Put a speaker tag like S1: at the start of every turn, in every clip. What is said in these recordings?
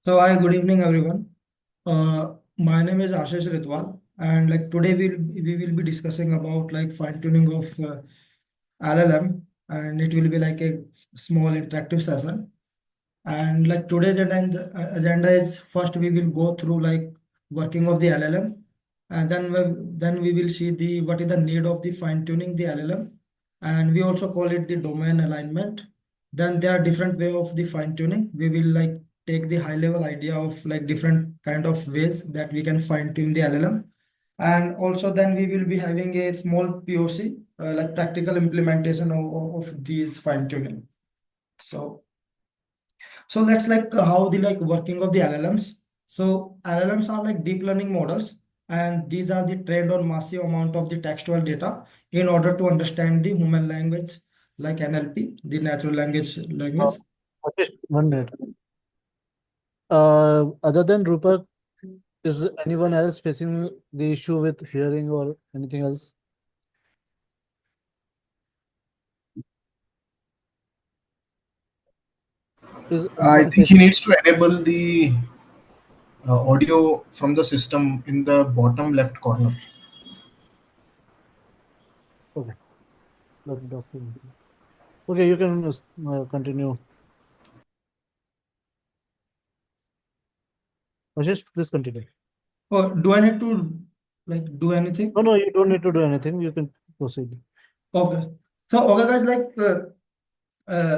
S1: So hi, good evening, everyone. My name is Ashish Ritwal, and like today we will be discussing about like fine tuning of LLM, and it will be like a small interactive session. And like today's agenda is first we will go through like working of the LLM, and then we will see the what is the need of the fine tuning the LLM, and we also call it the domain alignment. Then there are different way of the fine tuning. We will like take the high level idea of like different kind of ways that we can fine tune the LLM, and also then we will be having a small POC like practical implementation of these fine tuning. So. So that's like how the like working of the LLMs. So LLMs are like deep learning models, and these are the trained on massive amount of the textual data in order to understand the human language, like NLP, the natural language.
S2: Okay, 1 minute. Other than Rupak, is anyone else facing the issue with hearing or anything else? Is
S3: I
S2: anyone
S3: think he
S2: facing?
S3: needs to enable the audio from the system in the bottom left corner.
S2: Okay, let me talk to him. Okay, you can continue. Ashish, please continue.
S1: Or do I need to like do anything?
S2: No, you don't need to do anything. You can proceed.
S1: Okay. So okay, guys, like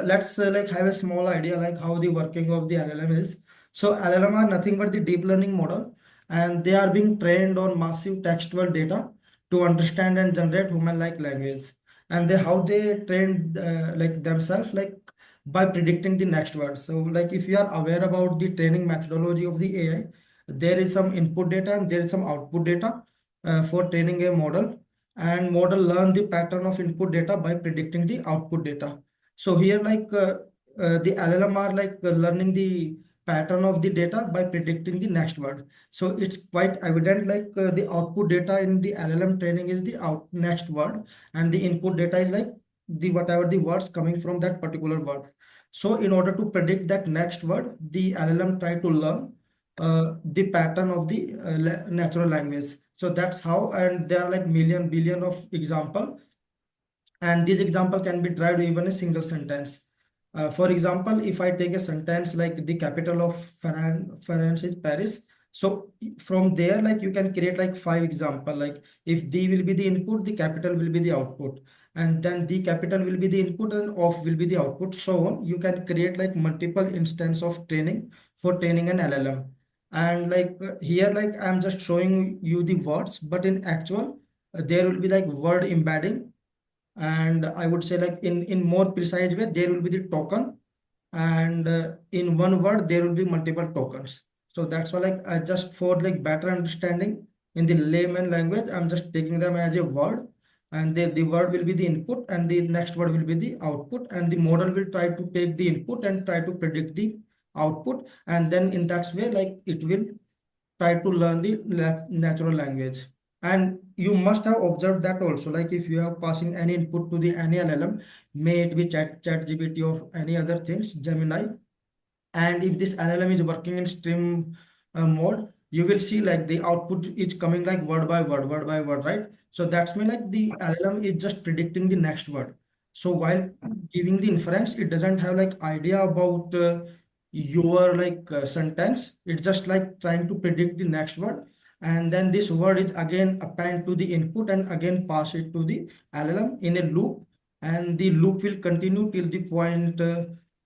S1: let's like have a small idea like how the working of the LLM is. So LLM are nothing but the deep learning model, and they are being trained on massive textual data to understand and generate human-like language. And they how they trained like themselves like by predicting the next word. So like if you are aware about the training methodology of the AI, there is some input data and there is some output data for training a model, and model learn the pattern of input data by predicting the output data. So here, like the LLM are like learning the pattern of the data by predicting the next word. So it's quite evident, like the output data in the LLM training is the out next word, and the input data is like the whatever the words coming from that particular word. So in order to predict that next word, the LLM try to learn the pattern of the natural language. So that's how, and there are like million billion of example, and this example can be derived even a single sentence. For example, if I take a sentence like the capital of France is Paris, so from there, like you can create like five example. Like if D will be the input, the capital will be the output, and then the capital will be the input and off will be the output. So on, you can create like multiple instance of training for training an LLM. And like here, like I'm just showing you the words, but in actual, there will be like word embedding, and I would say like in more precise way there will be the token, and in one word there will be multiple tokens. So that's why like I just for like better understanding in the layman language, I'm just taking them as a word, and the word will be the input and the next word will be the output, and the model will try to take the input and try to predict the output, and then in that way like it will try to learn the natural language. And you must have observed that also, like if you are passing any input to the any LLM, may it be chat GPT or any other things, Gemini, and if this LLM is working in stream mode, you will see like the output is coming like word by word, right? So that's mean like the LLM is just predicting the next word. So while giving the inference, it doesn't have like idea about your like sentence. It's just like trying to predict the next word, and then this word is again append to the input and again pass it to the LLM in a loop, and the loop will continue till the point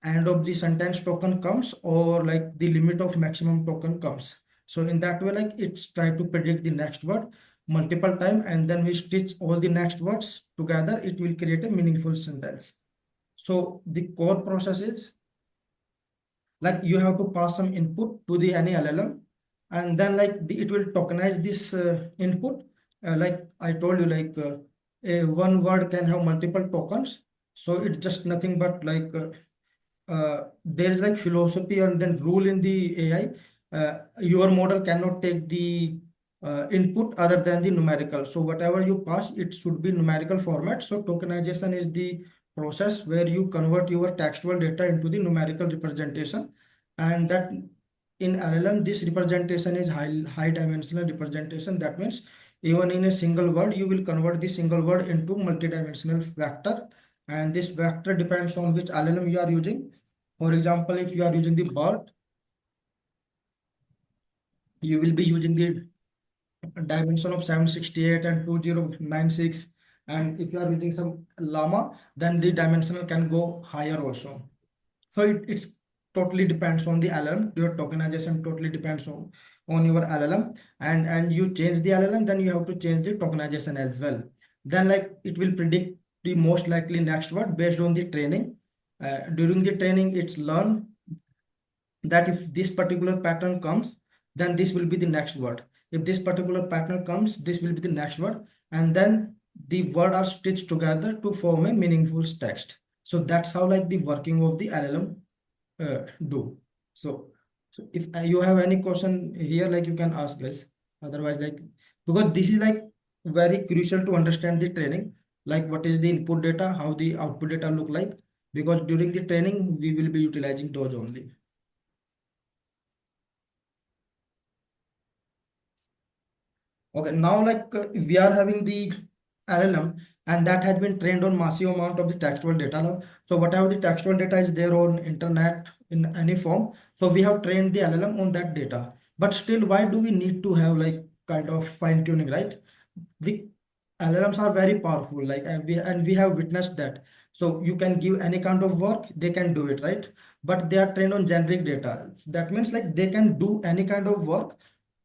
S1: end of the sentence token comes, or like the limit of maximum token comes. So in that way, like it's try to predict the next word multiple time, and then we stitch all the next words together, it will create a meaningful sentence. So the core process is like you have to pass some input to the any LLM, and then like it will tokenize this input. Like I told you, like one word can have multiple tokens. So it's just nothing but like there is like philosophy and then rule in the AI. Your model cannot take the input other than the numerical. So whatever you pass, it should be numerical format. So tokenization is the process where you convert your textual data into the numerical representation, and that in LLM, this representation is high dimensional representation. That means even in a single word, you will convert the single word into multidimensional vector. And this vector depends on which LLM you are using. For example, if you are using the BERT, you will be using the dimension of 768 and 2096. And if you are using some llama, then the dimensional can go higher also. So it's totally depends on the LLM. Your tokenization totally depends on your LLM, and you change the LLM, then you have to change the tokenization as well. Then like it will predict the most likely next word based on the training. During the training, it's learned that if this particular pattern comes, then this will be the next word. If this particular pattern comes, this will be the next word, and then the word are stitched together to form a meaningful text. So that's how like the working of the LLM do. So if you have any question here, like you can ask guys. Otherwise, like because this is like very crucial to understand the training, like what is the input data, how the output data look like, because during the training we will be utilizing those only. Okay, now like we are having the LLM, and that has been trained on massive amount of the textual data now. So whatever the textual data is there on internet in any form, so we have trained the LLM on that data. But still, why do we need to have like kind of fine tuning, right? The LLMs are very powerful, like and we have witnessed that. So you can give any kind of work, they can do it, right? But they are trained on generic data. That means like they can do any kind of work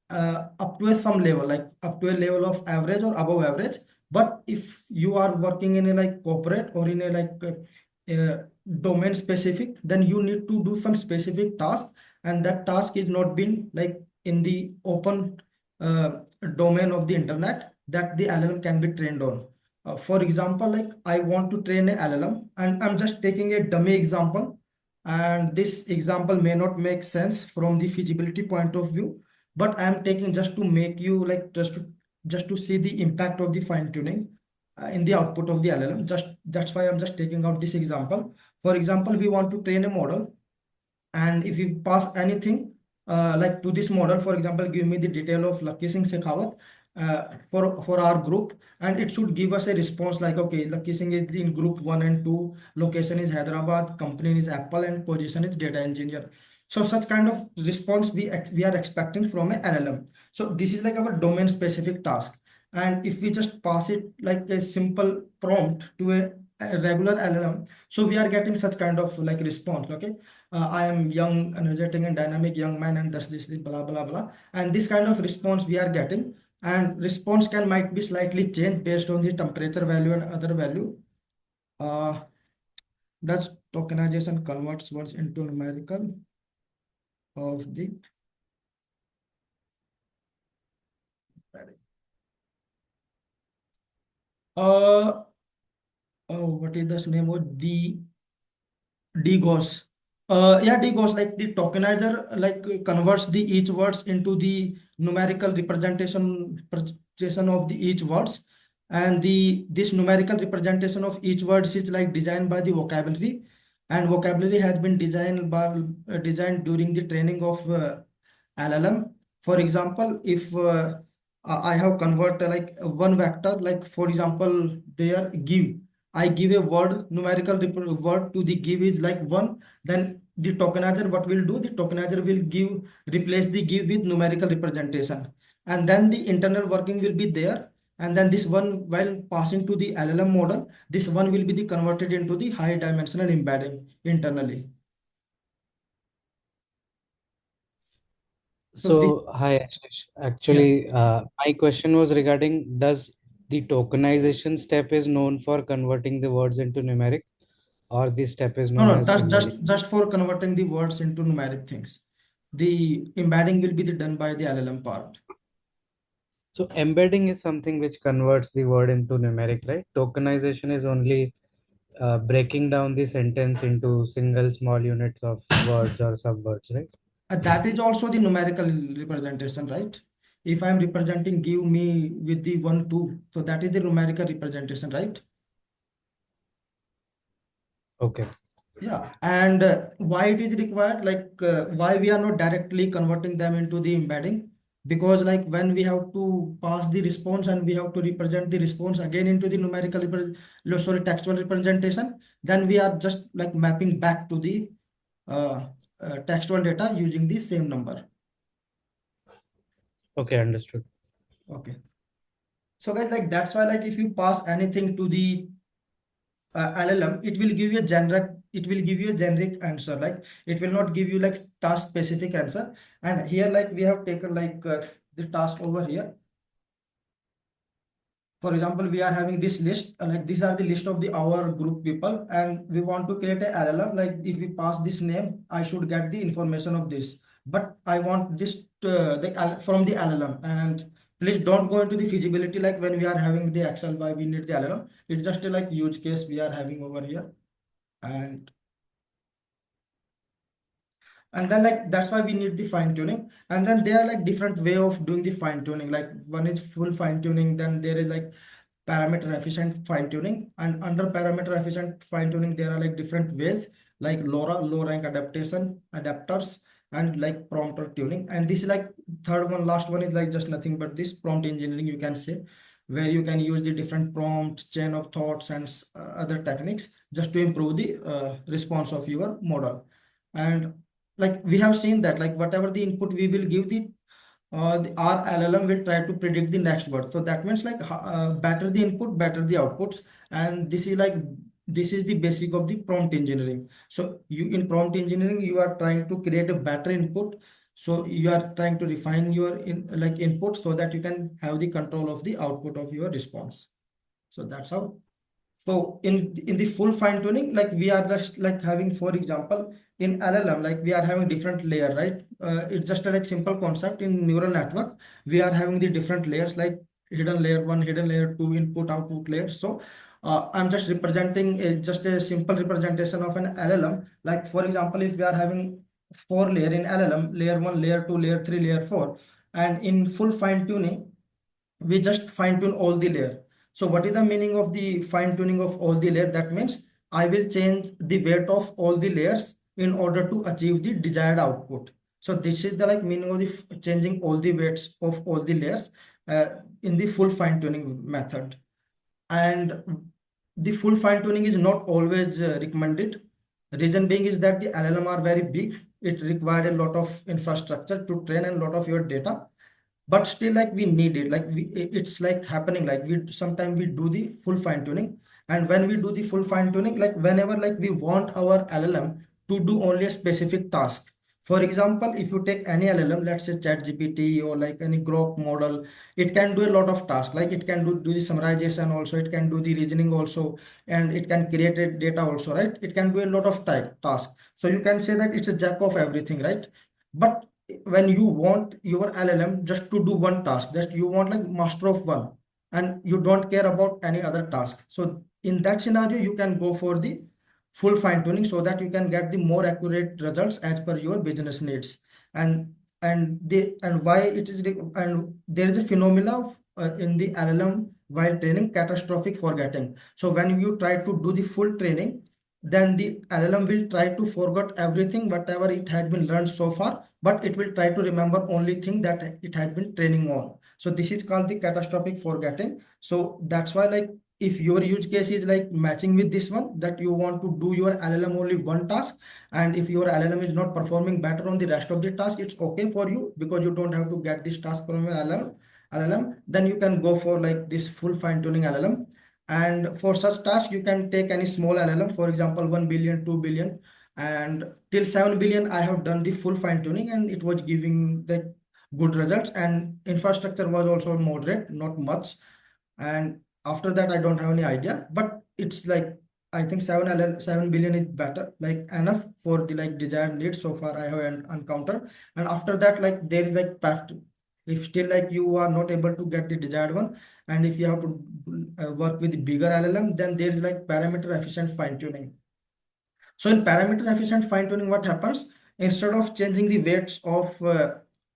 S1: up to some level, like up to a level of average or above average. But if you are working in a like corporate or in a like domain specific, then you need to do some specific task, and that task is not been like in the open domain of the internet that the LLM can be trained on. For example, like I want to train a LLM, and I'm just taking a dummy example, and this example may not make sense from the feasibility point of view, but I am taking just to make you like just to see the impact of the fine tuning in the output of the LLM. Just that's why I'm just taking out this example. For example, we want to train a model, and if you pass anything like to this model, for example, give me the detail of Lucky Singh Shekhawat for our group, and it should give us a response like, okay, Lucky Singh is in group 1 and 2, location is Hyderabad, company is Apple, and position is data engineer. So such kind of response we are expecting from a LLM. So this is like our domain specific task, and if we just pass it like a simple prompt to a regular LLM, so we are getting such kind of like response. Okay, I am young, energetic, and dynamic young man, and thus this blah blah blah. And this kind of response we are getting, and response can might be slightly changed based on the temperature value and other value. Uh, does tokenization converts words into numerical of the uh what is the name of the DGOS? Yeah, DGOS, like the tokenizer, like converts the each words into the numerical representation of the each words, and the this numerical representation of each words is like designed by the vocabulary, and vocabulary has been designed during the training of LLM. For example, if I have converted like one vector, like for example, there give. I give a word, numerical word to the give is like one, then the tokenizer, what will do? The tokenizer will replace the give with numerical representation. And then the internal working will be there. And then this one, while passing to the LLM model, this one will be the converted into the high dimensional embedding internally. So this,
S4: So, hi, Ashish.
S1: yeah.
S4: Actually, my question was regarding, does the tokenization step is known for converting the words into numeric, or the step is
S1: No,
S4: known
S1: no,
S4: as
S1: just
S4: embedding?
S1: just for converting the words into numeric things. The embedding will be done by the LLM part.
S4: So, embedding is something which converts the word into numeric, right? Tokenization is only breaking down the sentence into single small units of words or subwords, right?
S1: That is also the numerical representation, right? If I'm representing give me with the 1, 2, so that is the numerical representation, right?
S4: Okay.
S1: Yeah, and why it is required, why we are not directly converting them into the embedding? Because like when we have to pass the response and we have to represent the response again into the textual representation, then we are just like mapping back to the uh, textual data using the same number.
S4: Okay, understood.
S1: Okay. So guys, like that's why like if you pass anything to the LLM, it will give you a generic answer. Like it will not give you like task specific answer. And here, like we have taken the task over here. For example, we are having this list, like these are the list of the our group people, and we want to create a LLM. Like if we pass this name, I should get the information of this. But I want this from the LLM. And please don't go into the feasibility like when we are having the Excel, why we need the LLM. It's just a like use case we are having over here. And then like that's why we need the fine tuning. And then there are like different way of doing the fine tuning. Like one is full fine tuning, then there is like parameter efficient fine tuning, and under parameter efficient fine tuning there are like different ways like LoRa, low rank adaptation adapters, and like prompter tuning. And this is like third one, last one is like just nothing but this prompt engineering, you can say, where you can use the different prompts, chain of thoughts, and other techniques just to improve the response of your model. And like we have seen that like whatever the input we will give our LLM will try to predict the next word. So that means like better the input, better the outputs. And this is the basic of the prompt engineering. So you in prompt engineering you are trying to create a better input. So you are trying to refine your input so that you can have the control of the output of your response. So that's how. So in the full fine tuning, like we are just like having, for example, in LLM, like we are having different layer, right? It's just a like simple concept in neural network. We are having the different layers like hidden layer one, hidden layer two, input output layer. So I'm just representing just a simple representation of an LLM. Like for example, if we are having four layer in LLM, layer one, layer two, layer three, layer four, and in full fine tuning we just fine tune all the layer. So what is the meaning of the fine tuning of all the layer? That means I will change the weight of all the layers in order to achieve the desired output. So this is the like meaning of the changing all the weights of all the layers uh, in the full fine tuning method. And the full fine tuning is not always recommended. The reason being is that the LLM are very big. It required a lot of infrastructure to train and a lot of your data, but still like we need it. Like it's like happening like we sometimes we do the full fine tuning. And when we do the full fine tuning, like whenever like we want our LLM to do only a specific task. For example, if you take any LLM, let's say chat GPT or like any grok model, it can do a lot of tasks. Like it can do the summarization also, it can do the reasoning also, and it can create a data also, right? It can do a lot of type tasks. So you can say that it's a jack of everything, right? But when you want your LLM just to do one task, that you want like master of one, and you don't care about any other task. So in that scenario, you can go for the full fine tuning so that you can get the more accurate results as per your business needs. And why it is and there is a phenomena of in the LLM while training, catastrophic forgetting. So when you try to do the full training, then the LLM will try to forget everything whatever it has been learned so far, but it will try to remember only thing that it has been training on. So this is called the catastrophic forgetting. So that's why like if your use case is like matching with this one, that you want to do your LLM only one task, and if your LLM is not performing better on the rest of the task, it's okay for you because you don't have to get this task from your LLM. Then you can go for like this full fine tuning LLM. And for such task, you can take any small LLM, for example, 1 billion, 2 billion, and till 7 billion, I have done the full fine tuning and it was giving the good results. And infrastructure was also moderate, not much. And after that, I don't have any idea, but it's like, I think 7 billion is better, like enough for the like desired needs so far I have encountered. And after that, like there is like path. If still like you are not able to get the desired one, and if you have to work with bigger LLM, then there is like parameter efficient fine tuning. So in parameter efficient fine tuning, what happens? Instead of changing the weights of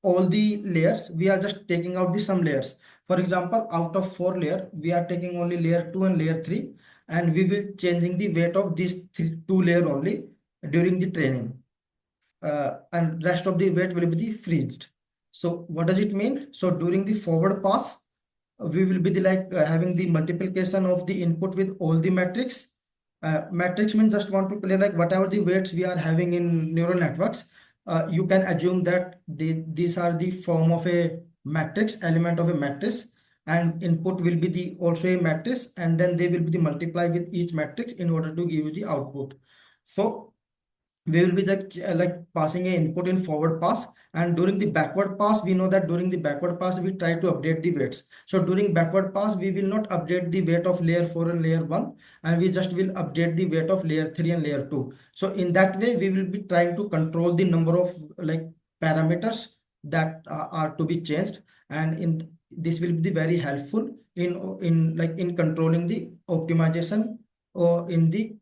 S1: all the layers, we are just taking out the some layers. For example, out of four layer, we are taking only layer two and layer three, and we will changing the weight of these two layer only. during the training, and rest of the weight will be the freezed. So what does it mean? So during the forward pass, we will be the having the multiplication of the input with all the metrics. Matrix means, just want to clear, like whatever the weights we are having in neural networks, you can assume that these are the form of a matrix, element of a matrix, and input will be the also a matrix, and then they will be the multiply with each matrix in order to give you the output. So we will be like passing a input in forward pass, and during the backward pass, we know that during the backward pass we try to update the weights. So during backward pass, we will not update the weight of layer 4 and layer 1, and we just will update the weight of layer 3 and layer 2. So in that way, we will be trying to control the number of like parameters that are to be changed, and in this will be very helpful in controlling the optimization or in the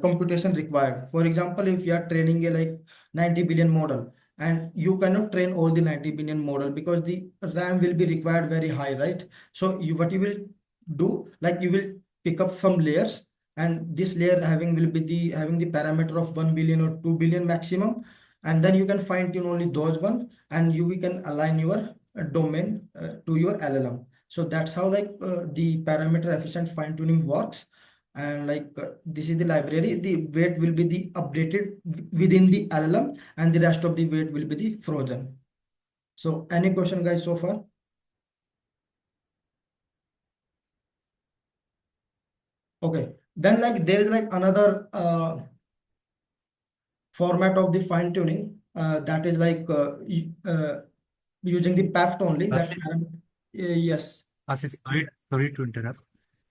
S1: computation required. For example, if you are training a 90 billion model, and you cannot train all the 90 billion model because the RAM will be required very high, right? So what you will do, like you will pick up some layers, and this layer will be having the parameter of 1 billion or 2 billion maximum, and then you can fine tune only those one, and we can align your domain to your LLM. So that's how the parameter efficient fine tuning works. And this is the library. The weight will be the updated within the LLM, and the rest of the weight will be the frozen. So any question, guys, so far? Okay, then there is another format of the fine tuning that is using the PAFT only. Yes.
S5: Ashish, sorry to interrupt.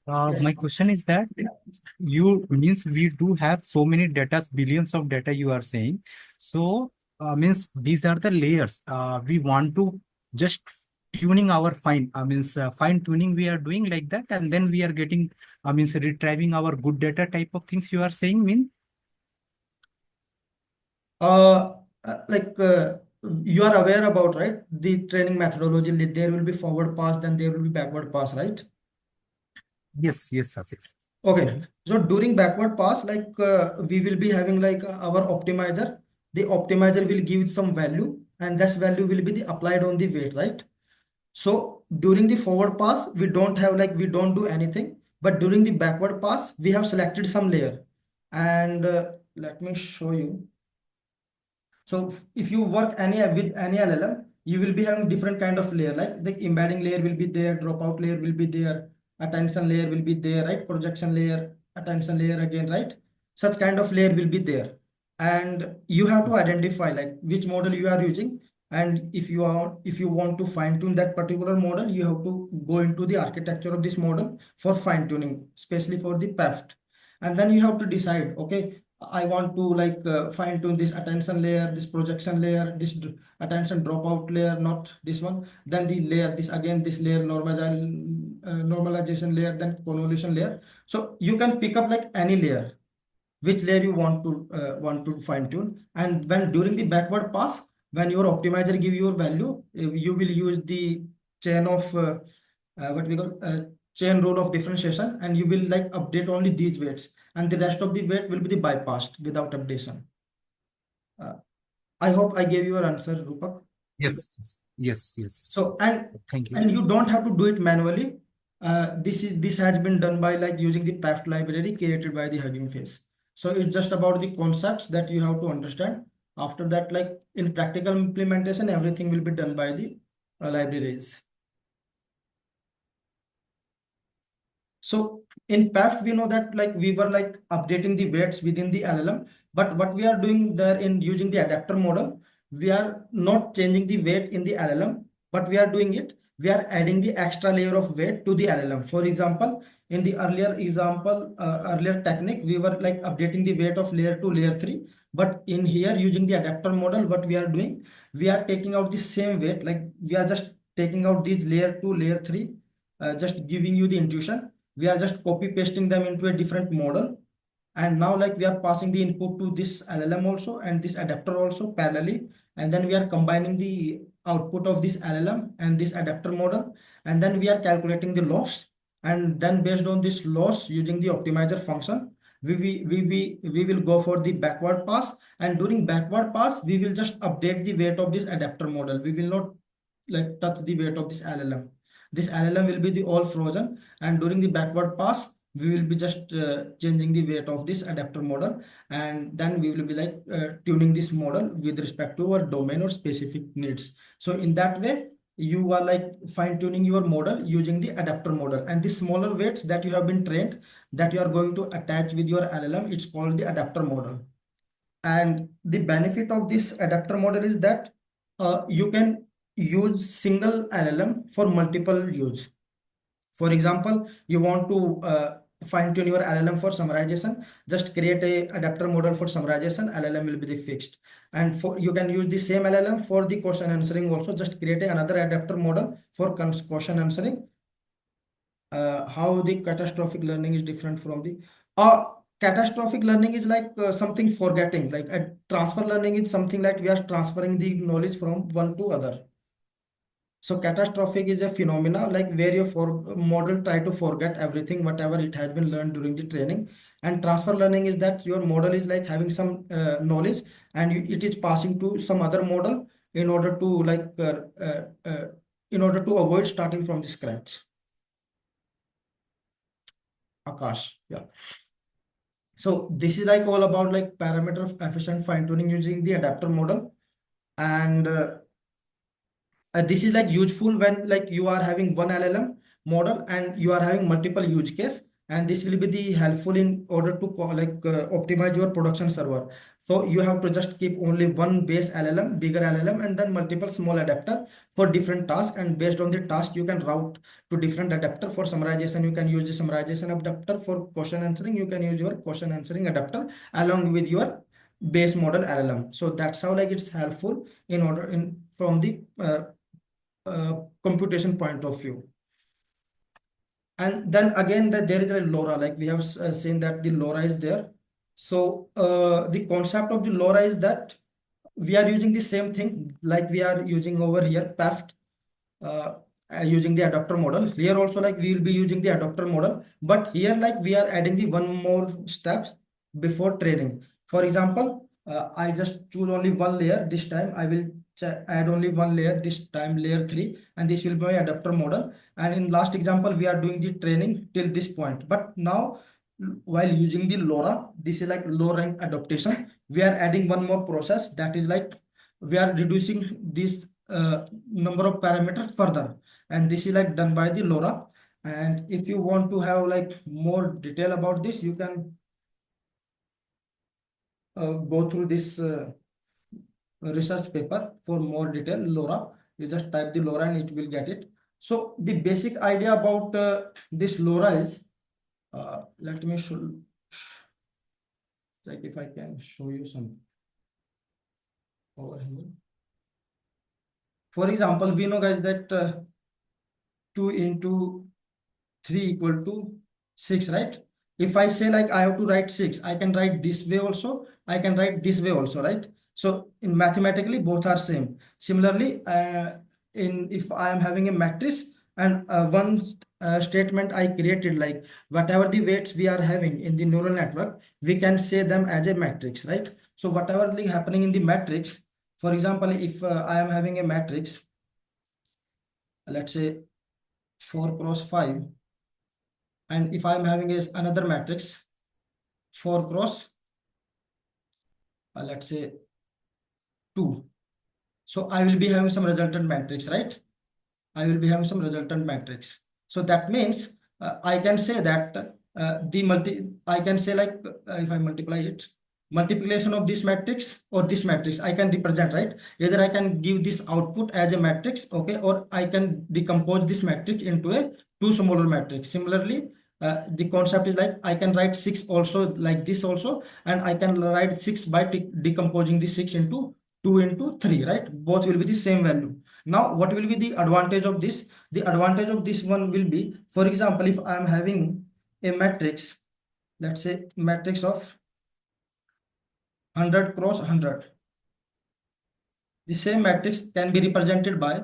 S1: Yes.
S5: My question is that you means we do have so many data, billions of data you are saying. So means these are the layers. We want to just tuning our fine tuning we are doing like that, and then we are getting means retrieving our good data type of things you are saying mean.
S1: You are aware about, right, the training methodology. There will be forward pass, then there will be backward pass, right?
S5: Yes, Ashish.
S1: Okay, so during backward pass, we will be having our optimizer. The optimizer will give some value, and this value will be the applied on the weight, right? So during the forward pass, we don't have we don't do anything, but during the backward pass, we have selected some layer, and let me show you. So if you work with any LLM, you will be having different kind of layer, like the embedding layer will be there, dropout layer will be there, attention layer will be there, right? Projection layer, attention layer again, right? Such kind of layer will be there. And you have to identify which model you are using. And if you want to fine tune that particular model, you have to go into the architecture of this model for fine tuning, especially for the PAFT. And then you have to decide, okay, I want to fine tune this attention layer, this projection layer, this attention dropout layer, not this one. Then the layer, this layer normalization layer, then convolution layer. So you can pick up any layer, which layer you want to fine tune. And when during the backward pass, when your optimizer give your value, you will use the chain of what we call chain rule of differentiation, and you will update only these weights, and the rest of the weight will be the bypassed without updation. I hope I gave you your answer, Rupak.
S5: Yes.
S1: So
S5: Thank you.
S1: And you don't have to do it manually. This has been done by using the PAFT library created by the Hugging Face. So it's just about the concepts that you have to understand. After that, in practical implementation, everything will be done by the libraries. So in PAFT, we know that we were updating the weights within the LLM, but what we are doing there in using the adapter model, we are not changing the weight in the LLM, but we are doing it. We are adding the extra layer of weight to the LLM. For example, in the earlier technique, we were updating the weight of layer 2, layer 3. But in here, using the adapter model, what we are doing, we are taking out the same weight. We are just taking out these layer 2, layer 3, just giving you the intuition. We are just copy pasting them into a different model. And now we are passing the input to this LLM also and this adapter also parallelly. And then we are combining the output of this LLM and this adapter model. And then we are calculating the loss. And then based on this loss using the optimizer function, we will go for the backward pass, and during backward pass we will just update the weight of this adapter model. We will not like touch the weight of this LLM. This LLM will be the all frozen, and during the backward pass we will be just changing the weight of this adapter model, and then we will be like tuning this model with respect to our domain or specific needs. So in that way you are like fine tuning your model using the adapter model, and the smaller weights that you have been trained, that you are going to attach with your LLM, it's called the adapter model. And the benefit of this adapter model is that you can use single LLM for multiple use. For example, you want to fine tune your LLM for summarization, just create a adapter model for summarization, LLM will be the fixed. And for you can use the same LLM for the question answering also, just create another adapter model for question answering. How the catastrophic learning is different from the catastrophic learning is like something forgetting, like a transfer learning is something like we are transferring the knowledge from one to other. So catastrophic is a phenomena like where your model try to forget everything whatever it has been learned during the training, and transfer learning is that your model is like having some knowledge, and it is passing to some other model in order to like in order to avoid starting from the scratch. Akash, yeah. So this is like all about like parameter efficient fine tuning using the adapter model, and this is like useful when like you are having one LLM model and you are having multiple use case, and this will be the helpful in order to optimize your production server. So you have to just keep only one base LLM, bigger LLM, and then multiple small adapter for different tasks, and based on the task you can route to different adapter. For summarization you can use the summarization adapter, for question answering you can use your question answering adapter along with your base model LLM. So that's how like it's helpful in order in from the computation point of view. And then again that there is a LoRa, like we have seen that the LoRa is there. So the concept of the LoRa is that we are using the same thing like we are using over here PEFT, using the adapter model. Here also like we will be using the adapter model, but here like we are adding the one more steps before training. For example, I just choose only one layer. This time I will add only one layer, this time layer 3, and this will be my adapter model. And in last example we are doing the training till this point, but now while using the LoRa, this is like low rank adaptation, we are adding one more process, that is like we are reducing this number of parameters further, and this is like done by the LoRa. And if you want to have like more detail about this, you can go through this research paper for more detail. LoRa, you just type the LoRa and it will get it. So the basic idea about this LoRa is let me show, like if I can show you some over here. For example, we know guys that 2 into 3 equal to 6, right? If I say like I have to write 6, I can write this way also, I can write this way also, right? So in mathematically both are same. Similarly, in if I am having a matrix, and one statement I created, like whatever the weights we are having in the neural network, we can say them as a matrix, right? So whatever like happening in the matrix, for example, if I am having a matrix, let's say 4 cross 5, and if I am having another matrix 4 cross let's say 2, so I will be having some resultant matrix, right? I will be having some resultant matrix. So that means I can say that I can say like if I multiply it, multiplication of this matrix or this matrix I can represent, right? Either I can give this output as a matrix, okay, or I can decompose this matrix into a two smaller matrix. Similarly, the concept is like I can write 6 also like this also, and I can write 6 by decomposing the 6 into 2 into 3, right? Both will be the same value. Now what will be the advantage of this? The advantage of this one will be, for example, if I am having a matrix, let's say matrix of 100 cross 100, the same matrix can be represented by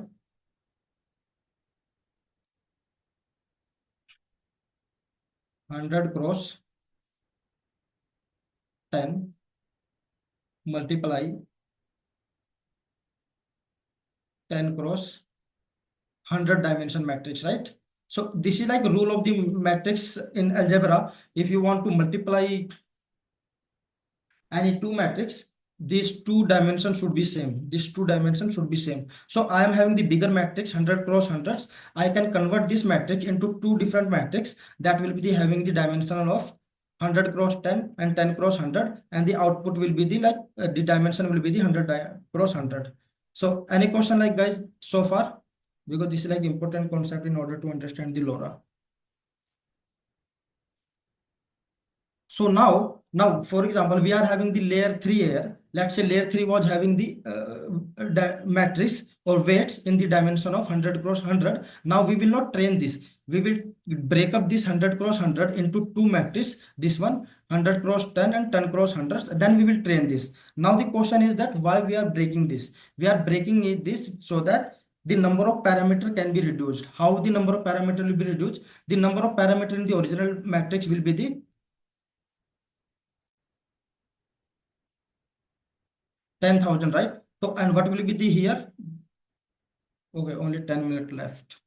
S1: 100 cross 10 multiply 10 cross 100 dimension matrix, right? So this is like rule of the matrix in algebra. If you want to multiply any two matrix, these two dimensions should be same. These two dimensions should be same. So I am having the bigger matrix 100 cross 100s. I can convert this matrix into two different matrix that will be the having the dimension of 100 cross 10 and 10 cross 100, and the output will be the the dimension will be the 100 cross 100. So any question like guys so far? Because this is like important concept in order to understand the LoRa. So now, for example, we are having the layer 3 here. Let's say layer 3 was having the matrix or weights in the dimension of 100 cross 100. Now we will not train this. We will break up this 100 cross 100 into two matrices. This one 100 cross 10 and 10 cross 100. Then we will train this. Now the question is that why we are breaking this? We are breaking this so that the number of parameter can be reduced. How the number of parameter will be reduced? The number of parameter in the original matrix will be the 10,000, right? So, and what will be the here? Okay, only 10 minutes left.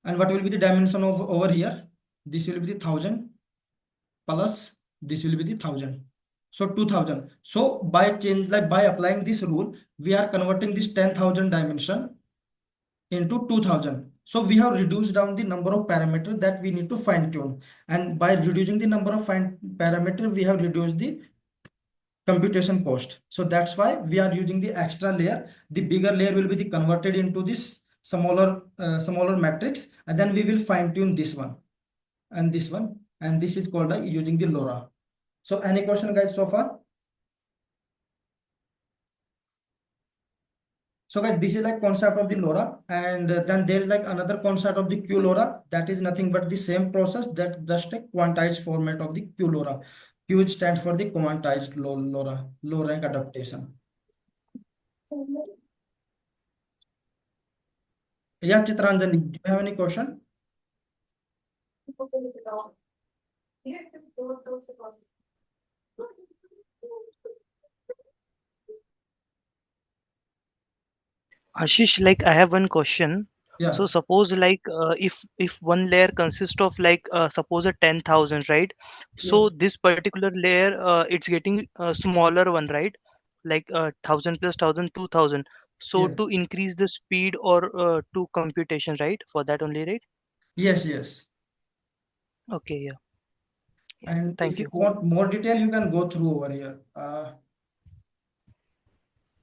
S1: And what will be the dimension of over here? This will be the 1000 plus this will be the 1000. So 2000. So by change, like by applying this rule, we are converting this 10,000 dimension into 2000. So we have reduced down the number of parameters that we need to fine tune. And by reducing the number of parameter, we have reduced the computation cost. So that's why we are using the extra layer. The bigger layer will be converted into this smaller matrix, and then we will fine tune this one and this one, and this is called using the LoRa. So any question guys so far? So guys, this is like concept of the LoRa, and then there is like another concept of the QLoRa. That is nothing but the same process, that just a quantized format of the QLoRa. Q stands for the quantized LoRa, low rank adaptation. Yeah, Chitranjani, do you have any question?
S6: Ashish, like I have one question.
S1: Yeah.
S6: So suppose like if one layer consists of like suppose a 10,000, right? So
S1: Yes.
S6: this particular layer it's getting a smaller one, right? Like 1000 plus 1000, 2000. So
S1: Yes.
S6: to increase the speed or to computation, right? For that only, right?
S1: Yes. Yes.
S6: Okay, yeah. Yeah.
S1: And if
S6: Thank
S1: you
S6: you.
S1: want more detail, you can go through over here.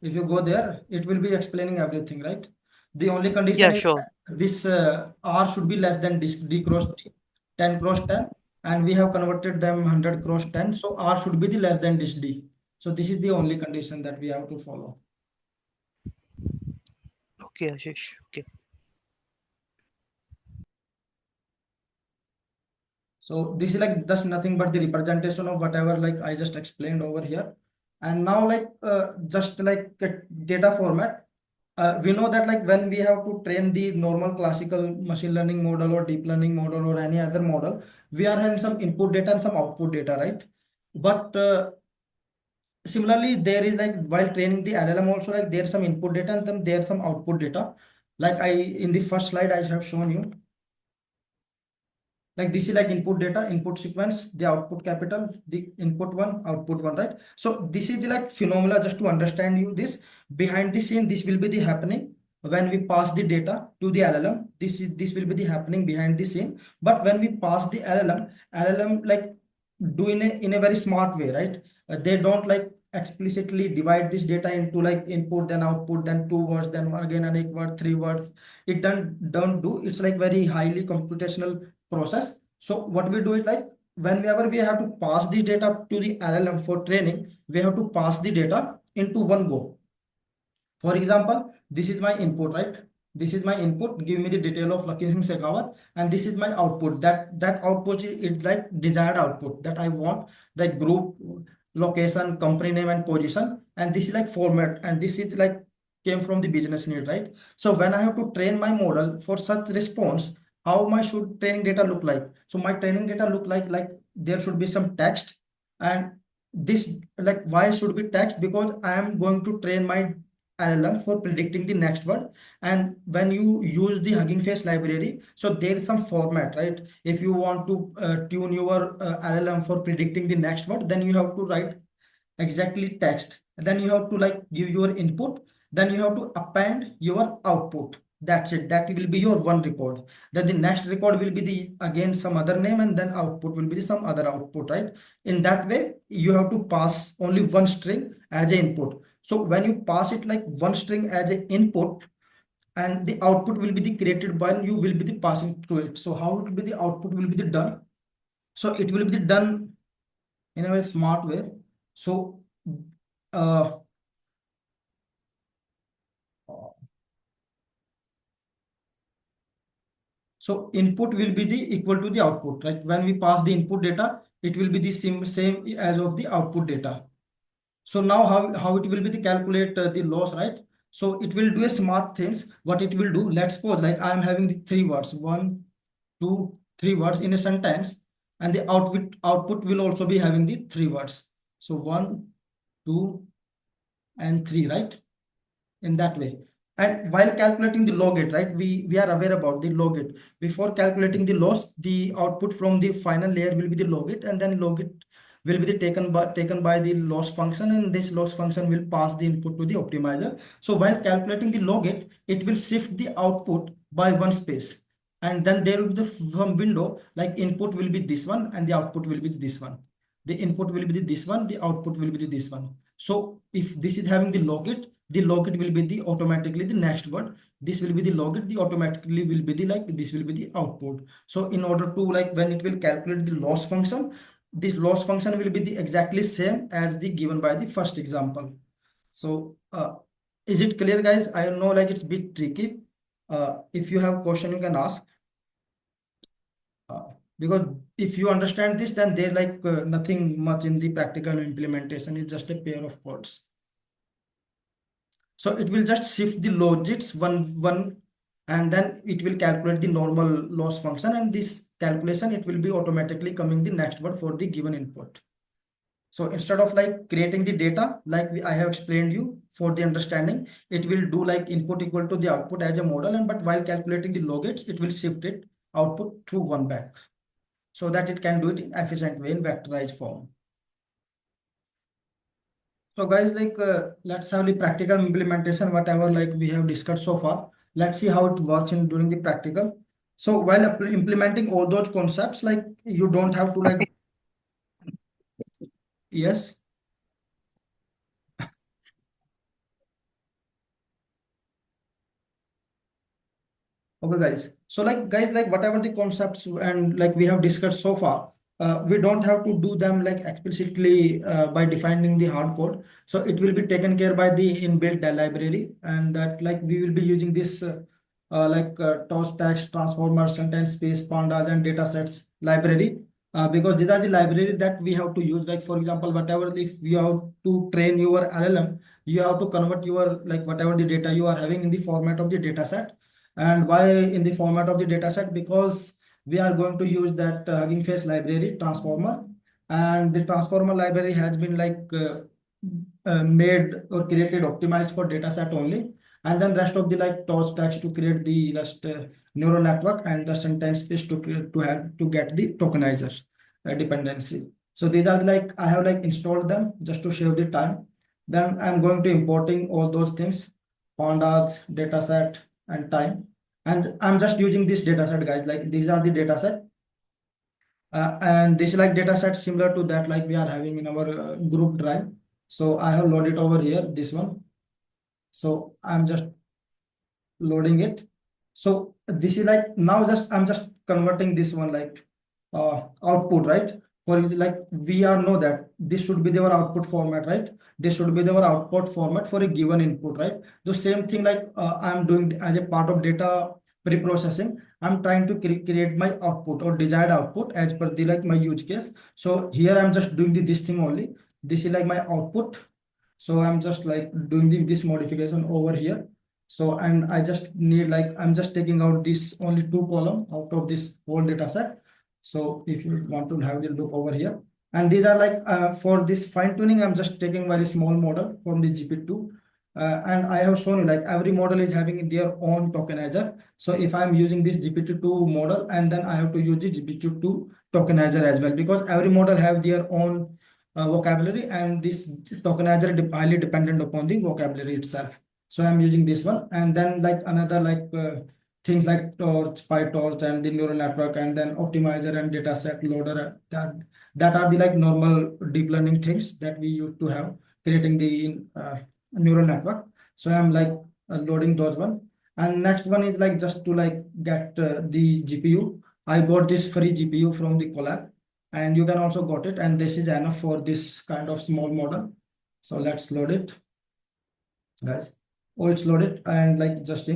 S1: If you go there, it will be explaining everything, right? The only condition
S6: Yeah,
S1: is
S6: sure.
S1: that this R should be less than D cross D, 10 cross 10, and we have converted them 100 cross 10. So R should be the less than this D. So this is the only condition that we have to follow.
S6: Okay, Ashish. Okay.
S1: So this is like just nothing but the representation of whatever like I just explained over here. And now like just like data format, we know that like when we have to train the normal classical machine learning model or deep learning model or any other model, we are having some input data and some output data, right? But similarly, there is like while training the LLM also, like there's some input data and then there's some output data. Like in the first slide I have shown you. Like this is like input data, input sequence, the output capital, the input one, output one, right? So this is the like phenomena just to understand you this behind the scene. This will be the happening when we pass the data to the LLM. This will be the happening behind the scene. But when we pass the LLM like do in a very smart way, right? They don't like explicitly divide this data into like input then output then two words then again an word three words. It don't do. It's like very highly computational process. So what we do is like whenever we have to pass the data to the LLM for training, we have to pass the data into one go. For example, this is my input, right? This is my input. Give me the detail of Lucky Singh Shekhawat, and this is my output. That output is like desired output that I want. Like group, location, company name, and position. And this is like format, and this is like came from the business need, right? So when I have to train my model for such response, how my should training data look like? So my training data look like there should be some text, and this like why should be text, because I am going to train my LLM for predicting the next word. And when you use the Hugging Face library, so there is some format, right? If you want to tune your LLM for predicting the next word, then you have to write exactly text, then you have to like give your input, then you have to append your output. That's it, that will be your one record. Then the next record will be the again some other name, and then output will be some other output, right? In that way you have to pass only one string as a input. So when you pass it like one string as a input, and the output will be the created when you will be the passing through it. So how it will be the output will be the done? So it will be the done in a very smart way. So uh, so input will be the equal to the output, right? When we pass the input data, it will be the same as of the output data. So now how it will be the calculate the loss, right? So it will do a smart things. What it will do, let's suppose like I am having the three words, one, two, three words in a sentence, and the output will also be having the three words. So one, two, and three, right? In that way. And while calculating the logit, right, we are aware about the logit. Before calculating the loss, the output from the final layer will be the logit, and then logit will be the taken by the loss function, and this loss function will pass the input to the optimizer. So while calculating the logit, it will shift the output by one space, and then there will be the from window, like input will be this one and the output will be this one. The input will be this one, the output will be this one. So if this is having the logit will be the automatically the next word. This will be the logit, the automatically will be the like this will be the output. So in order to like when it will calculate the loss function, this loss function will be the exactly same as the given by the first example. So is it clear, guys? I know like it's a bit tricky. If you have question, you can ask. Because if you understand this, then there like nothing much in the practical implementation. It's just a pair of codes. So it will just shift the logits one, and then it will calculate the normal loss function, and this calculation it will be automatically coming the next word for the given input. So instead of like creating the data, like I have explained you for the understanding, it will do like input equal to the output as a model, and but while calculating the logits, it will shift it output through one back, so that it can do it in efficient way in vectorized form. So guys, like let's have the practical implementation, whatever like we have discussed so far. Let's see how it works in during the practical. So while implementing all those concepts, like you don't have to like, yes. Okay, guys. So like guys, like whatever the concepts and like we have discussed so far, we don't have to do them like explicitly by defining the hard code. So it will be taken care by the inbuilt library, and that like we will be using this toss text, transformer, sentence space, pandas, and data sets library. Because these are the library that we have to use. Like for example, whatever if you have to train your LLM, you have to convert your like whatever the data you are having in the format of the data set. And why in the format of the dataset? Because we are going to use that Hugging Face library transformer, and the transformer library has been like made or created optimized for dataset only, and then rest of the like torch text to create the just neural network, and the sentence space to have to get the tokenizer dependency. So these are like I have like installed them just to save the time. Then I'm going to importing all those things, pandas, dataset, and time. And I'm just using this data set, guys. Like these are the data set. And this like data set similar to that like we are having in our group drive. So I have loaded over here, this one. So I'm just loading it. So this is like now just I'm just converting this one like output, right? For like we are know that this should be our output format, right? This should be our output format for a given input, right? The same thing like I'm doing as a part of data pre-processing. I'm trying to create my output or desired output as per the like my use case. So here I'm just doing this thing only. This is like my output. So I'm just like doing this modification over here. So, and I just need like, I'm just taking out this only two column out of this whole data set. So if you want to have the look over here, and these are like for this fine tuning, I'm just taking very small model from the GPT-2. And I have shown you like every model is having their own tokenizer. So if I'm using this GPT-2 model, and then I have to use the GPT-2 tokenizer as well, because every model have their own vocabulary, and this tokenizer highly dependent upon the vocabulary itself. So I'm using this one, and then like another things like torch, PyTorch, and the neural network, and then optimizer and dataset loader. That are the like normal deep learning things that we used to have creating the neural network. So I'm like loading those one. And next one is like just to like get the GPU. I got this free GPU from the collab, and you can also got it. And this is enough for this kind of small model. So let's load it, guys. Oh, it's loaded, and like just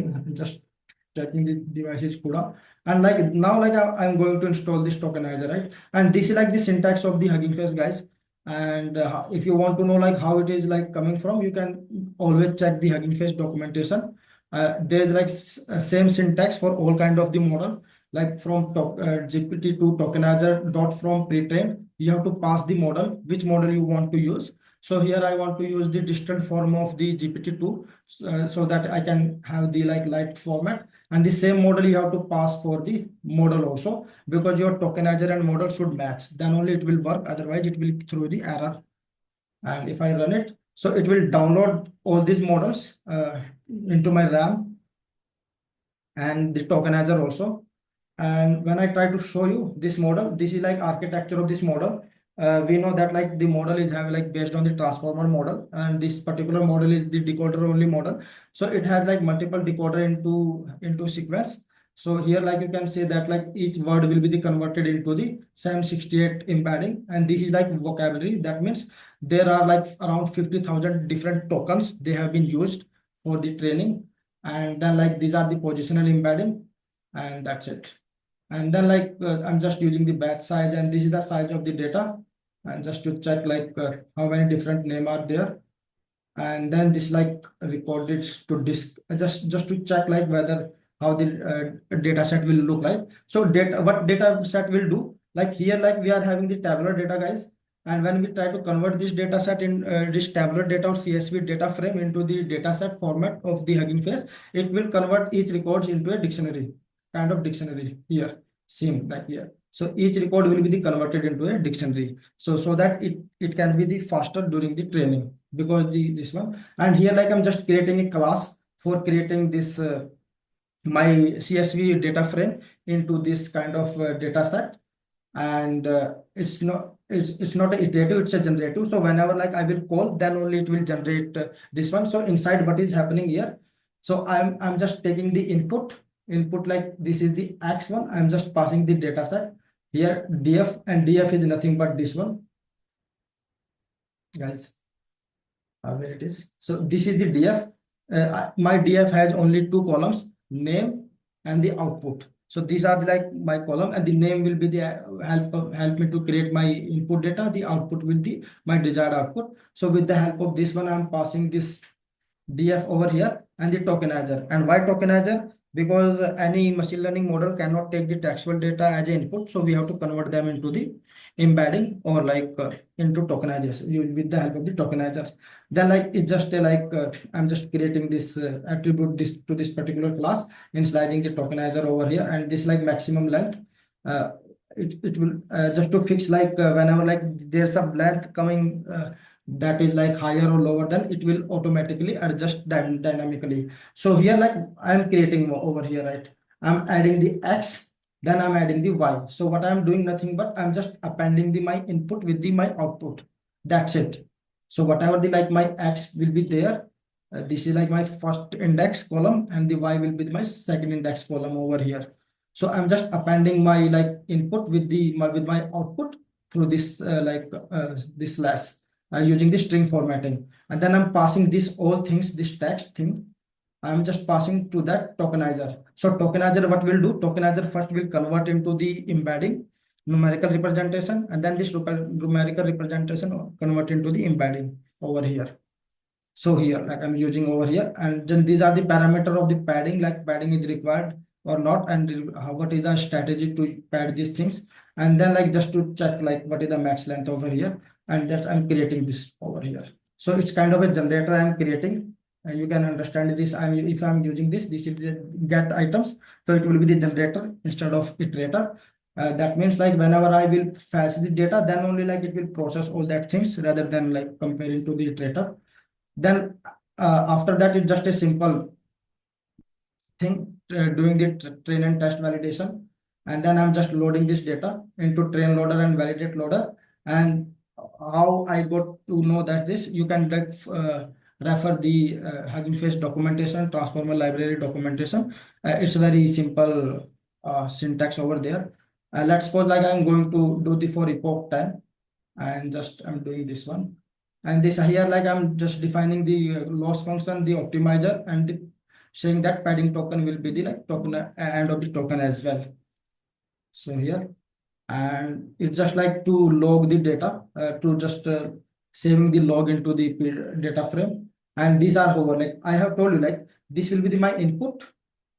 S1: checking the devices kuda. And like now like I'm going to install this tokenizer, right? And this is like the syntax of the Hugging Face, guys. And if you want to know like how it is like coming from, you can always check the Hugging Face documentation. There is like same syntax for all kind of the model, like from GPT to tokenizer dot from pre-trained. You have to pass the model, which model you want to use. So here I want to use the distant form of the GPT-2 so that I can have the like light format. And the same model you have to pass for the model also, because your tokenizer and model should match. Then only it will work. Otherwise, it will throw the error. And if I run it, so it will download all these models into my RAM and the tokenizer also. And when I try to show you this model, this is like architecture of this model. We know that like the model is have like based on the transformer model, and this particular model is the decoder only model. So it has like multiple decoder into sequence. So here like you can say that like each word will be converted into the 768 embedding, and this is like vocabulary. That means there are like around 50,000 different tokens they have been used for the training, and then like these are the positional embedding, and that's it. And then like I'm just using the batch size, and this is the size of the data, and just to check like how many different name are there. And then this like recorded to disk, just to check like whether how the data set will look like. So what data set will do, like here like we are having the tabular data, guys. And when we try to convert this data set in this tabular data or CSV data frame into the data set format of the Hugging Face, it will convert each records into a dictionary, kind of dictionary here, same like here. So each record will be converted into a dictionary. So that it can be the faster during the training, because this one. And here like I'm just creating a class for creating this my CSV data frame into this kind of data set. And it's not a iterative, it's a generative. So whenever like I will call, then only it will generate this one. So inside what is happening here, so I'm just taking the input like this is the x1. I'm just passing the data set here df, and df is nothing but this one, guys. Where it is, so this is the df. My df has only two columns, name and the output. So these are the, like my column, and the name will be the help me to create my input data. The output will be my desired output. So with the help of this one, I'm passing this df over here, and the tokenizer. And why tokenizer? Because any machine learning model cannot take the textual data as an input, so we have to convert them into the embedding or like into tokenizers with the help of the tokenizers. Then like it's just I'm just creating this attribute this to this particular class, initializing the tokenizer over here, and this like maximum length. It will just to fix like whenever like there's some length coming that is like higher or lower, then it will automatically adjust dynamically. So here like I'm creating over here, right? I'm adding the x, then I'm adding the y. So what I'm doing, nothing but I'm just appending my input with my output. That's it. So whatever the like my x will be there. This is like my first index column, and the y will be my second index column over here. So I'm just appending my like input with with my output through this this slash using the string formatting. And then I'm passing this all things, this text thing, I'm just passing to that tokenizer. So tokenizer, what will do? Tokenizer first will convert into the embedding numerical representation, and then this numerical representation convert into the embedding over here. So here, like I'm using over here, and then these are the parameter of the padding, like padding is required or not, and what is the strategy to pad these things. And then like just to check like what is the max length over here, and that I'm creating this over here. So it's kind of a generator I'm creating, and you can understand this. If I'm using this is the get items, so it will be the generator instead of iterator. That means like whenever I will fetch the data, then only like it will process all that things rather than like comparing to the iterator. Then after that, it's just a simple thing doing the train and test validation, and then I'm just loading this data into train loader and validate loader. And how I got to know that this, you can like refer the Hugging Face documentation, transformer library documentation. It's very simple syntax over there. Let's suppose like I'm going to do the for epoch time, and just I'm doing this one. And this here, like I'm just defining the loss function, the optimizer, and the saying that padding token will be the like token and of the token as well. So here, and it's just like to log the data, to just saving the log into the data frame. And these are over, like I have told you, like this will be the my input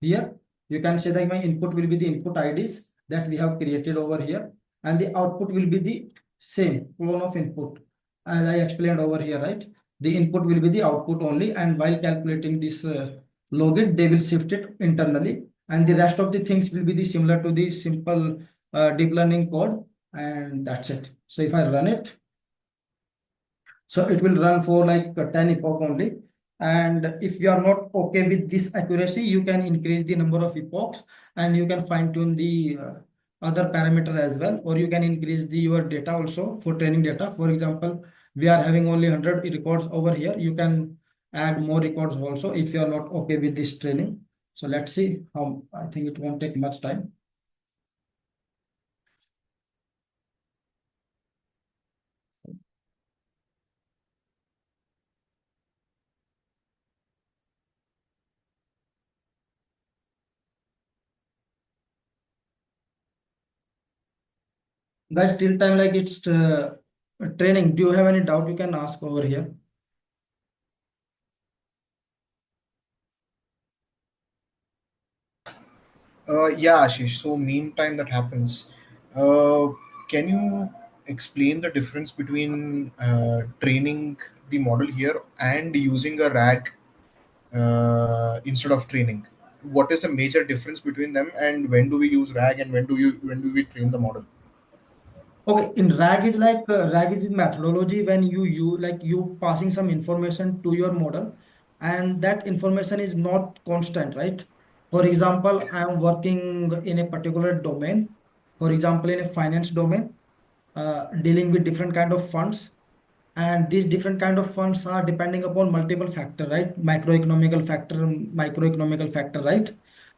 S1: here. You can say that my input will be the input IDs that we have created over here, and the output will be the same clone of input as I explained over here, right? The input will be the output only, and while calculating this log it, they will shift it internally, and the rest of the things will be the similar to the simple deep learning code, and that's it. So if I run it, so it will run for like 10 epoch only. And if you are not okay with this accuracy, you can increase the number of epochs, and you can fine tune the other parameter as well, or you can increase the your data also for training data. For example, we are having only 100 records over here. You can add more records also if you are not okay with this training. So let's see how, I think it won't take much time. Guys, till time like it's training. Do you have any doubt? You can ask over here.
S3: Yeah, Ashish. So meantime that happens, uh, can you explain the difference between training the model here and using a RAG instead of training? What is the major difference between them, and when do we use RAG and when do we train the model?
S1: Okay, in RAG is like RAG is methodology when you like you passing some information to your model, and that information is not constant, right? For example, I am working in a particular domain, for example, in a finance domain, dealing with different kind of funds, and these different kind of funds are depending upon multiple factor, right? Microeconomical factor, right?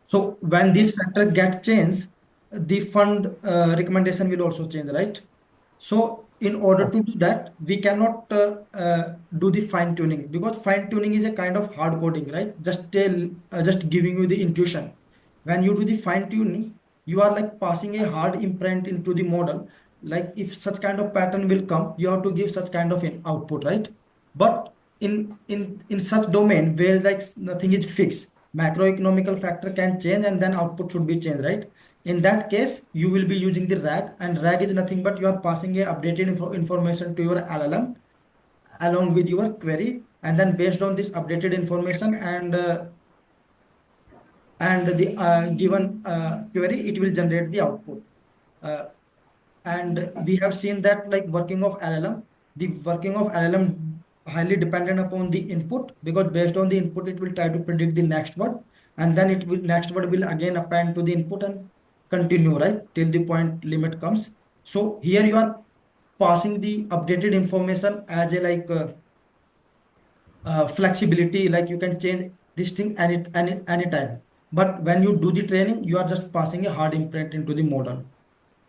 S1: So when this factor get changed, the fund recommendation will also change, right? So in order to do that, we cannot do the fine tuning, because fine tuning is a kind of hard coding, right? Just giving you the intuition. When you do the fine tuning, you are like passing a hard imprint into the model. Like if such kind of pattern will come, you have to give such kind of an output, right? But in such domain where like nothing is fixed, macroeconomical factor can change and then output should be changed, right? In that case, you will be using the RAG, and RAG is nothing but you are passing a updated information to your LLM along with your query, and then based on this updated information and the given query, it will generate the output. Uh, and we have seen that like working of LLM, the working of LLM highly dependent upon the input, because based on the input, it will try to predict the next word, and then it will next word will again append to the input and continue, right, till the point limit comes. So here you are passing the updated information as a like flexibility, like you can change this thing anytime. But when you do the training, you are just passing a hard imprint into the model.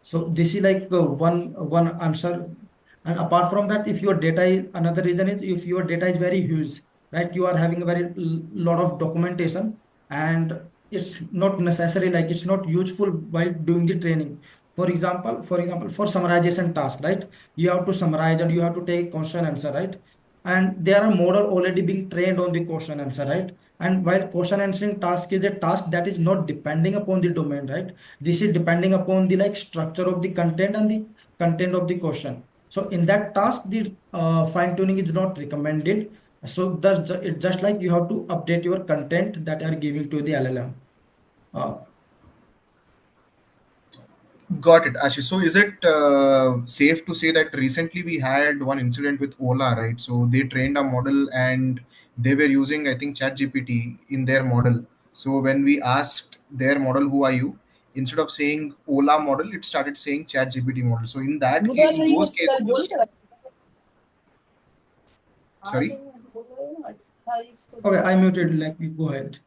S1: So this is like one answer. And apart from that, if your data is, another reason is if your data is very huge, right? You are having a very lot of documentation, and it's not necessary, like it's not useful while doing the training. For example, for summarization task, right? You have to summarize and you have to take question answer, right? And there are model already being trained on the question answer, right? And while question answering task is a task that is not depending upon the domain, right? This is depending upon the like structure of the content and the content of the question. So in that task, the fine tuning is not recommended. So that's it's just like you have to update your content that are giving to the LLM. Uh,
S3: Got it, Ashish. So is it safe to say that recently we had one incident with Ola, right? So they trained a model and they were using, I think, ChatGPT in their model. So when we asked their model, "Who are you?" instead of saying Ola model, it started saying ChatGPT model. So in that case, in those cases, sorry.
S1: okay, I muted. Like you go ahead.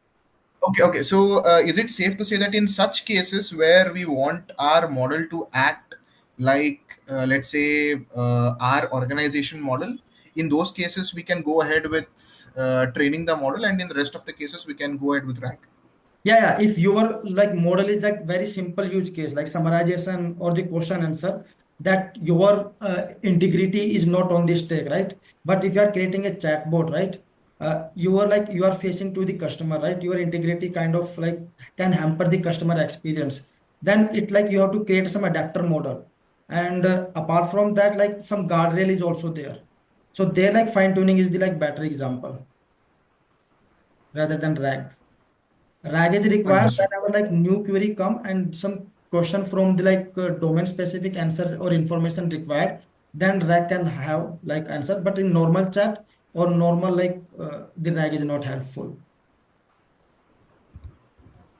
S3: Okay. So, is it safe to say that in such cases where we want our model to act like, let's say, our organization model, in those cases we can go ahead with training the model, and in the rest of the cases we can go ahead with RAG?
S1: Yeah. If your like model is like very simple use case, like summarization or the question answer, that your integrity is not on the stake, right? But if you are creating a chatbot, right? You are like you are facing to the customer, right? Your integrity kind of like can hamper the customer experience. Then it like you have to create some adapter model, and apart from that, like some guardrail is also there. So there, like fine tuning is the like better example rather than RAG. RAG is required
S3: Understood.
S1: whenever like new query come and some question from the like domain specific answer or information required, then RAG can have like answer. But in normal chat or normal like the RAG is not helpful.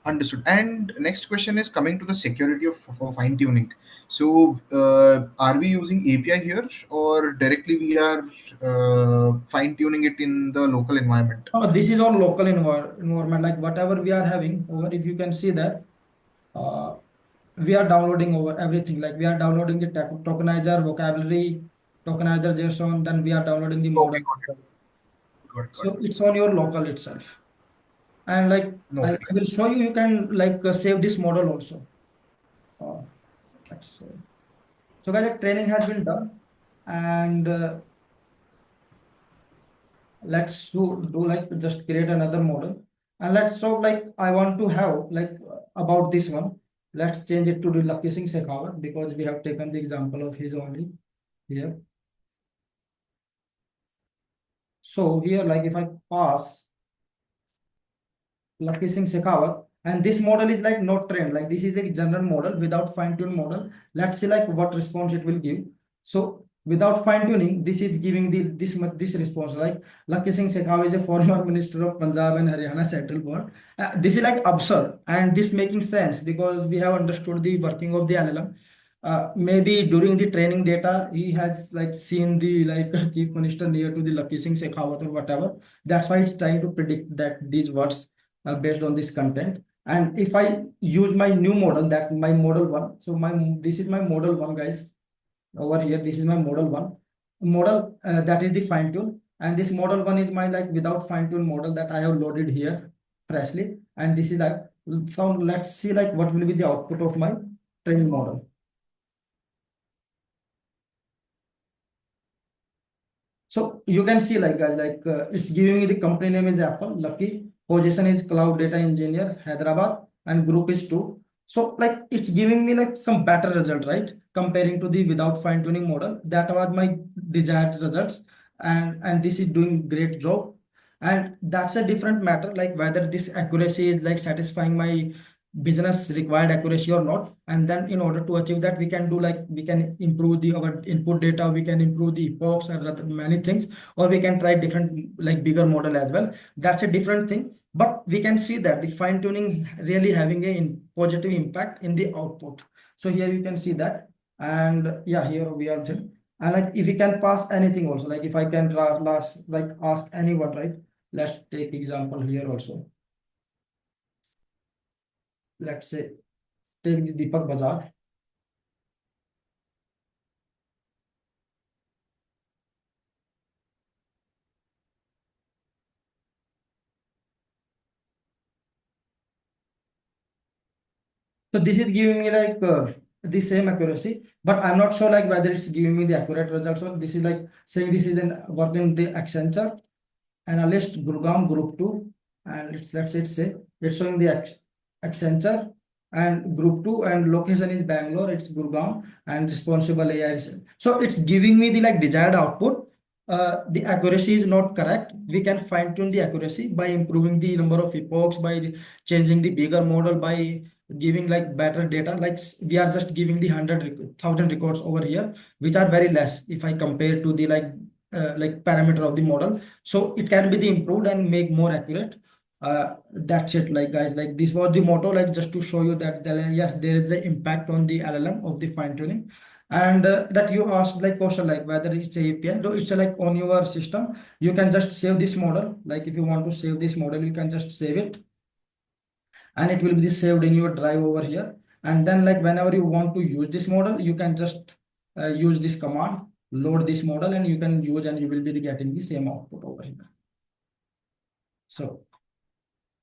S3: Understood. And next question is coming to the security of for fine tuning. So, are we using API here, or directly we are fine tuning it in the local environment?
S1: This is all local environment, like whatever we are having over. If you can see that, uh, we are downloading over everything. Like we are downloading the tokenizer, vocabulary, tokenizer JSON. Then we are downloading the
S3: Okay,
S1: model.
S3: got
S1: So
S3: it.
S1: it's on your local itself. And like I
S3: Noted.
S1: will show you, you can like save this model also. Uh, let's say. So guys, the training has been done, and let's do like just create another model, and let's so like I want to have like about this one. Let's change it to the Lucky Singh Shekhawat because we have taken the example of his only here. So here, like if I pass Lucky Singh Shekhawat. And this model is like not trained. Like this is a general model without fine-tune model. Let's see like what response it will give. So without fine-tuning, this is giving the this response. Like Lucky Singh Shekhawat is a former minister of Punjab and Haryana Central Board. This is like absurd, and this making sense because we have understood the working of the LLM. Maybe during the training data, he has like seen the like chief minister near to the Lucky Singh Shekhawat or whatever. That's why it's trying to predict that these words based on this content. And if I use my new model, that my model one, so my this is my model one, guys. Over here, this is my model one model that is the fine tune, and this model one is my like without fine tune model that I have loaded here freshly. And this is like, so let's see like what will be the output of my training model. So you can see like guys, like it's giving me the company name is Apple, Lucky, position is cloud data engineer, Hyderabad, and group is two. So like it's giving me like some better result, right? Comparing to the without fine tuning model, that was my desired results, and this is doing great job. And that's a different matter, like whether this accuracy is like satisfying my business required accuracy or not. And then in order to achieve that, we can do like we can improve the our input data, we can improve the epochs or rather many things, or we can try different like bigger model as well. That's a different thing, but we can see that the fine tuning really having a positive impact in the output. So here you can see that. And yeah, here we are then. And like if we can pass anything also, like if I can last like ask anyone, right? Let's take example here also. Let's say take the Deepak Bajaj. So this is giving me like the same accuracy, but I'm not sure like whether it's giving me the accurate results or this is like saying this is an work in the Accenture analyst Gurgaon group 2. and let's it say it's showing the Accenture and group 2 and location is Bangalore, it's Gurgaon and responsible AI is. So it's giving me the like desired output. The accuracy is not correct. We can fine tune the accuracy by improving the number of epochs, by changing the bigger model, by giving like better data. Like we are just giving the 100,000 records over here, which are very less if I compare to the like parameter of the model. So it can be the improved and make more accurate. That's it, like guys, like this was the motto, like just to show you that yes, there is an impact on the LLM of the fine tuning. And that you asked like question like whether it's a API, no, it's like on your system you can just save this model. Like if you want to save this model, you can just save it and it will be saved in your drive over here. And then like whenever you want to use this model, you can just use this command, load this model, and you can use and you will be getting the same output over here. So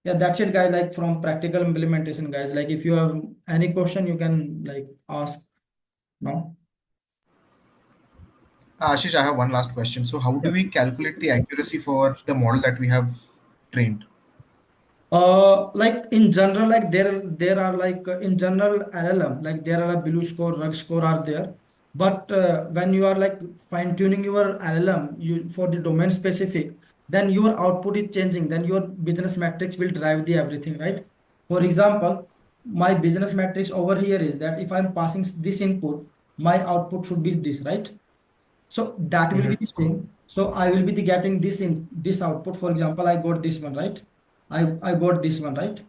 S1: yeah, that's it, guys. Like from practical implementation, guys. Like if you have any question, you can like ask now.
S3: Ashish, I have one last question. So, how do
S1: Yeah.
S3: we calculate the accuracy for the model that we have trained?
S1: Like in general, like there are like in general LLM, like there are a blue score, rug score are there. But when you are like fine tuning your LLM, you for the domain specific, then your output is changing. Then your business metrics will drive the everything, right? For example, my business metrics over here is that if I'm passing this input, my output should be this, right? So that will be
S3: Mhm.
S1: the same. So I will be the getting this in this output. For example, I got this one, right? I got this one, right?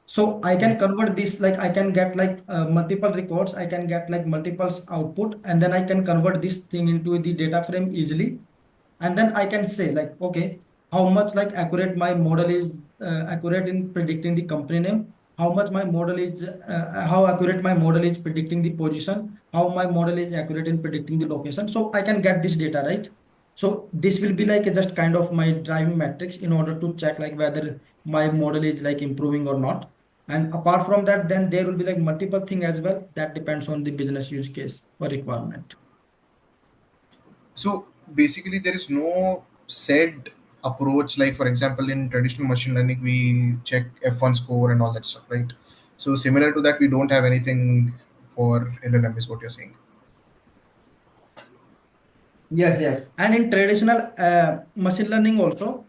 S1: So I can convert this, like I can get like multiple records, I can get like multiple output, and then I can convert this thing into the data frame easily. And then I can say like, okay, how much like accurate my model is, accurate in predicting the company name, how much my model is, how accurate my model is predicting the position, how my model is accurate in predicting the location. So I can get this data, right? So this will be like a just kind of my driving metrics in order to check like whether my model is like improving or not. And apart from that, then there will be like multiple thing as well that depends on the business use case or requirement.
S3: So, basically, there is no said approach. Like, for example, in traditional machine learning, we check F1 score and all that stuff, right? So, similar to that, we don't have anything for LLM, is what you're saying.
S1: Yes, yes. And in traditional machine learning also,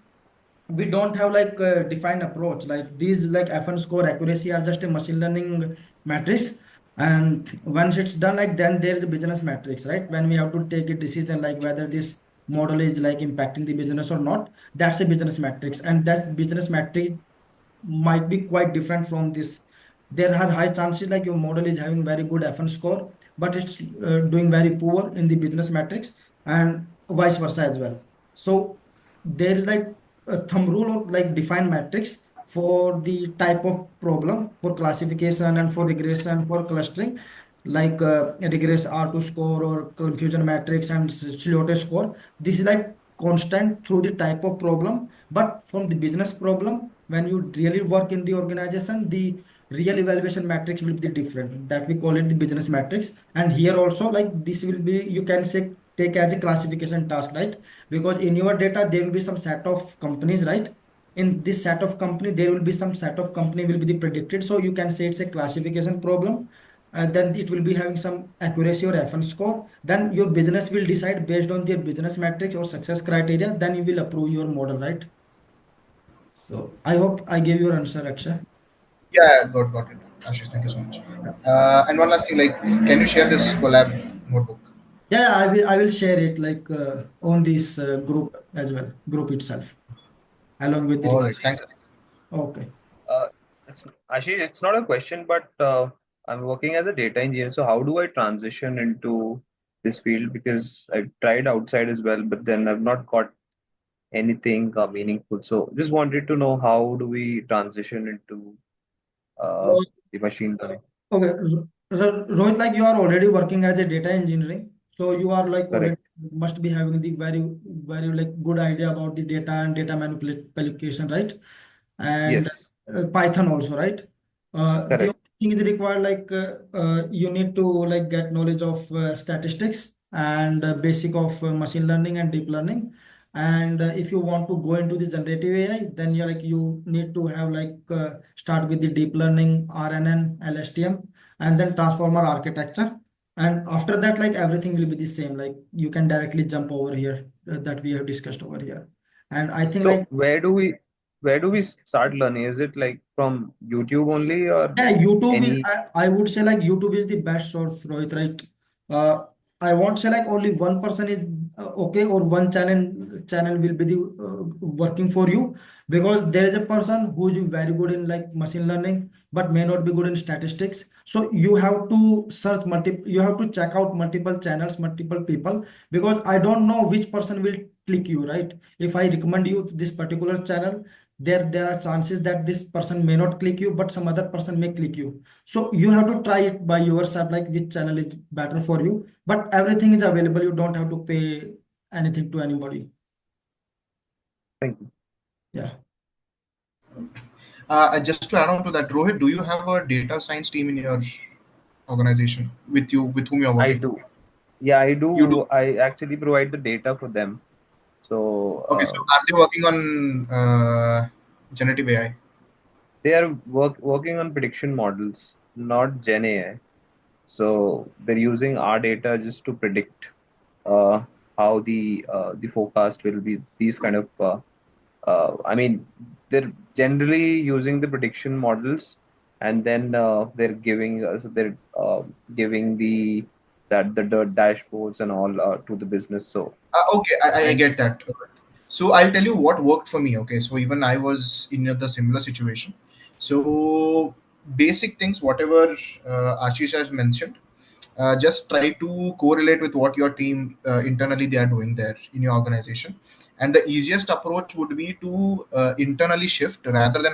S1: we don't have like a defined approach. Like these like FN score accuracy are just a machine learning matrix. And once it's done, like then there is a business matrix, right? When we have to take a decision like whether this model is like impacting the business or not, that's a business matrix. And that business matrix might be quite different from this. There are high chances like your model is having very good FN score, but it's doing very poor in the business metrics, and vice versa as well. So there is like a thumb rule or like defined metrics for the type of problem for classification and for regression for clustering, like regress R2 score or confusion matrix and Sliote score. This is like constant through the type of problem, but from the business problem, when you really work in the organization, the real evaluation matrix will be different, that we call it the business matrix. And here also like this will be, you can say, take as a classification task, right? Because in your data there will be some set of companies, right? In this set of company there will be some set of company will be the predicted, so you can say it's a classification problem. And then it will be having some accuracy or FN score. Then your business will decide based on their business metrics or success criteria, then you will approve your model, right? So I hope I gave your answer, Akshay.
S3: Yeah, got it. Ashish, thank you so much.
S1: Yeah.
S3: And one last thing, like, can you share this collab notebook?
S1: Yeah, I will share it like on this group as well, group itself, along with the
S3: All right,
S1: request.
S3: thanks.
S1: Okay.
S7: Uh, it's actually it's not a question, but I'm working as a data engineer. So how do I transition into this field? Because I've tried outside as well, but then I've not got anything meaningful. So just wanted to know how do we transition into uh, the machine learning?
S1: Okay, Rohit, like you are already working as a data engineering, so you are like already
S7: Correct.
S1: must be having the very like good idea about the data and data manipulation, right? And
S7: Yes.
S1: Python also, right? The
S7: Correct.
S1: only thing is required like you need to like get knowledge of statistics and basic of machine learning and deep learning. And if you want to go into the generative AI, then you need to have start with the deep learning, RNN, LSTM, and then transformer architecture. And after that, everything will be the same. Like you can directly jump over here that we have discussed over here. And I think
S7: So where do we start learning? Is it like from YouTube only or
S1: yeah, YouTube is,
S7: any?
S1: I would say YouTube is the best source, Rohit, right? I won't say only one person is okay, or one channel will be the working for you, because there is a person who is very good in machine learning but may not be good in statistics. So you have to search you have to check out multiple channels, multiple people, because I don't know which person will click you, right? If I recommend you this particular channel, there are chances that this person may not click you, but some other person may click you. So you have to try it by yourself, like which channel is better for you. But everything is available, you don't have to pay anything to anybody.
S7: Thank you.
S1: Yeah.
S3: Just to add on to that, Rohit, do you have a data science team in your organization with whom you're
S7: I
S3: working?
S7: do. Yeah, I
S3: You do.
S7: do. I actually provide the data for them. So
S3: Okay, so are they working on generative AI?
S7: they are working on prediction models, not Gen AI. So they're using our data just to predict uh, how the forecast will be. These kind of I mean, they're generally using the prediction models, and then they're giving the dashboards and all to the business. So
S3: Okay, I
S7: and
S3: get that. So I'll tell you what worked for me. Okay, so even I was in the similar situation. So basic things, whatever Ashish has mentioned, just try to correlate with what your team internally they are doing there in your organization. And the easiest approach would be to internally shift rather than